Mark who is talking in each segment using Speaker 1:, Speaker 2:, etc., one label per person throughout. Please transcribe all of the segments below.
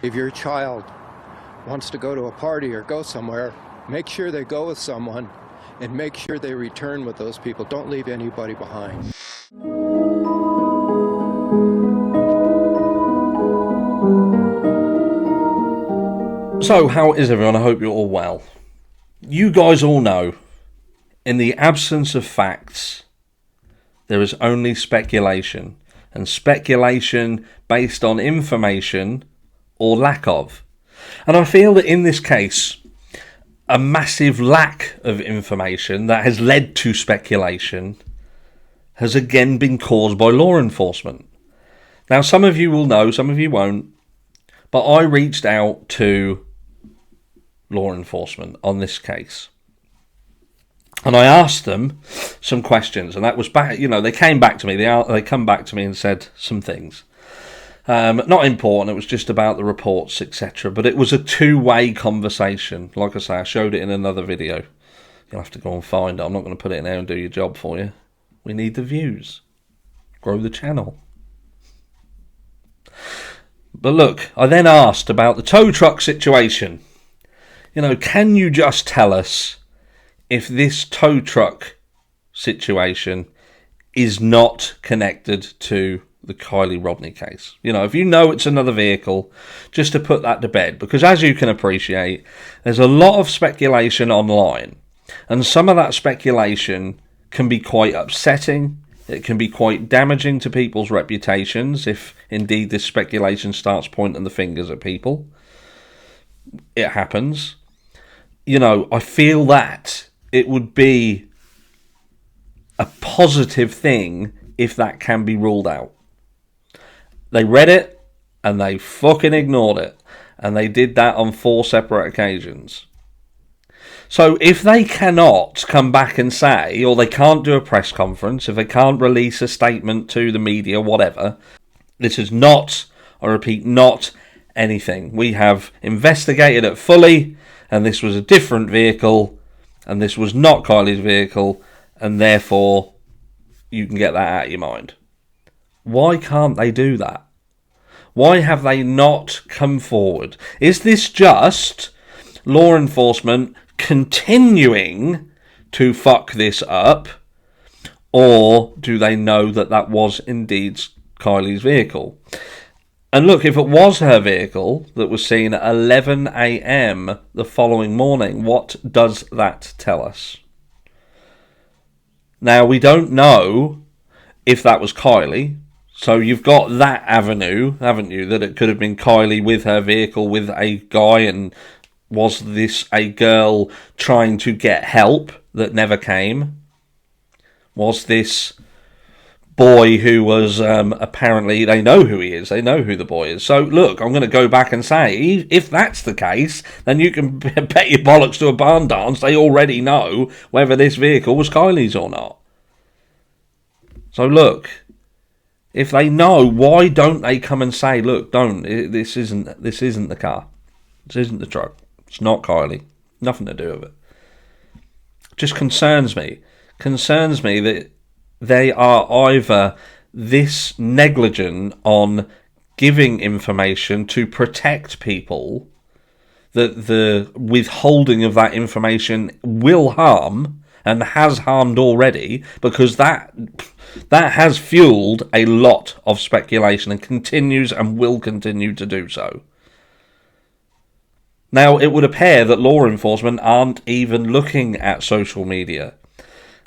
Speaker 1: If your child wants to go to a party or go somewhere, make sure they go with someone and make sure they return with those people. Don't leave anybody behind.
Speaker 2: So, how is everyone? I hope you're all well. You guys all know, in the absence of facts, there is only speculation. And speculation based on information or lack of. And I feel that in this case, a massive lack of information that has led to speculation has again been caused by law enforcement. Now, some of you will know, some of you won't, but I reached out to law enforcement on this case. And I asked them some questions, and that was back, they came back to me, they come back to me and said some things. Not important, it was just about the reports, etc. But it was a two-way conversation. Like I say, I showed it in another video. You'll have to go and find it. I'm not going to put it in there and do your job for you. We need the views. Grow the channel. But look, I then asked about the tow truck situation. Can you just tell us if this tow truck situation is not connected to the Kiely Rodni case? If you know it's another vehicle, just to put that to bed. Because as you can appreciate, there's a lot of speculation online. And some of that speculation can be quite upsetting. It can be quite damaging to people's reputations if indeed this speculation starts pointing the fingers at people. It happens. I feel that it would be a positive thing if that can be ruled out. They read it and they fucking ignored it. And they did that on 4 separate occasions. So if they cannot come back and say, or they can't do a press conference, if they can't release a statement to the media, whatever, this is not, I repeat, not anything. We have investigated it fully, and this was a different vehicle, and this was not Kiely's vehicle, and therefore you can get that out of your mind. Why can't they do that? Why have they not come forward? Is this just law enforcement continuing to fuck this up, or do they know that that was indeed Kiely's vehicle? And look, if it was her vehicle that was seen at 11 a.m. the following morning, what does that tell us? Now, we don't know if that was Kiely, so you've got that avenue, haven't you, that it could have been Kiely with her vehicle with a guy, and was this a girl trying to get help that never came? Was this boy who was apparently, they know who he is, they know who the boy is. So look, I'm going to go back and say, if that's the case, then you can bet your bollocks to a barn dance they already know whether this vehicle was Kiely's or not. So look, if they know, why don't they come and say, look, this isn't the car, this isn't the truck, it's not Kiely, nothing to do with it. Just concerns me that they are either this negligent on giving information to protect people, that the withholding of that information will harm and has harmed already, because that has fueled a lot of speculation and continues and will continue to do so. Now, it would appear that law enforcement aren't even looking at social media.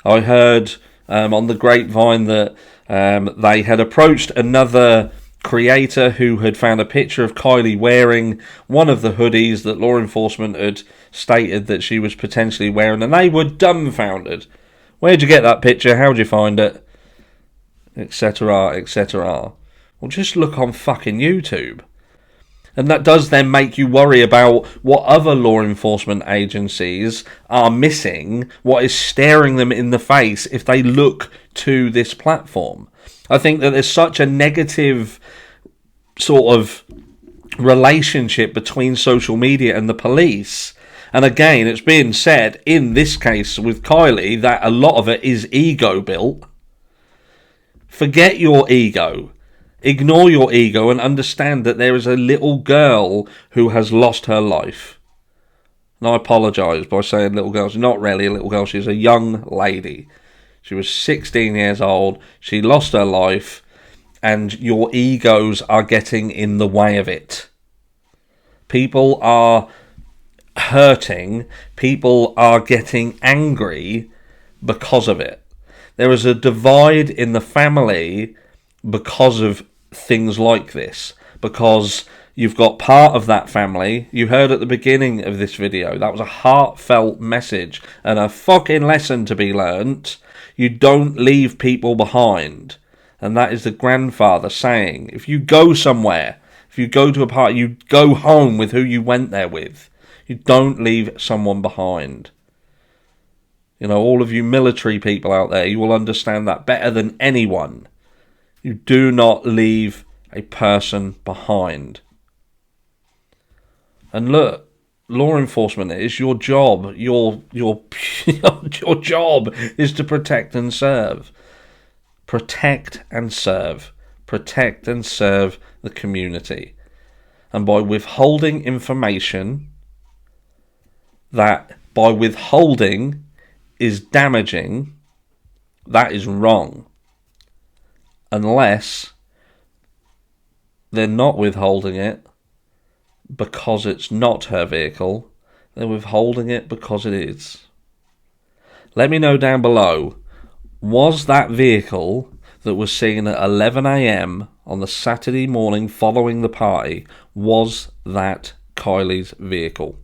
Speaker 2: I heard on the grapevine that they had approached another creator who had found a picture of Kiely wearing one of the hoodies that law enforcement had stated that she was potentially wearing, and they were dumbfounded. Where'd you get that picture? How'd you find it? Etc, etc. Well, just look on fucking YouTube. And that does then make you worry about what other law enforcement agencies are missing, what is staring them in the face if they look to this platform. I think that there's such a negative sort of relationship between social media and the police. And again, it's being said in this case with Kiely that a lot of it is ego built. Forget your ego. Ignore your ego and understand that there is a little girl who has lost her life. And I apologise by saying little girl. She's not really a little girl. She's a young lady. She was 16 years old. She lost her life. And your egos are getting in the way of it. People are hurting. People are getting angry because of it. There is a divide in the family because of things like this. Because you've got part of that family. You heard at the beginning of this video, that was a heartfelt message and a fucking lesson to be learnt. You don't leave people behind. And that is the grandfather saying, if you go somewhere, if you go to a party, you go home with who you went there with. You don't leave someone behind. You know, all of you military people out there, you will understand that better than anyone. You do not leave a person behind. And look, law enforcement is your job. Your job is to protect and serve. Protect and serve. Protect and serve the community. And by withholding information that by withholding is damaging, that is wrong. Unless they're not withholding it because it's not her vehicle, they're withholding it because it is. Let me know down below, was that vehicle that was seen at 11 a.m. on the Saturday morning following the party, was that Kiely's vehicle?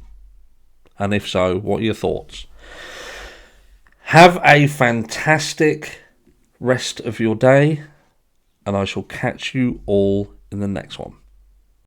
Speaker 2: And if so, what are your thoughts? Have a fantastic rest of your day, and I shall catch you all in the next one.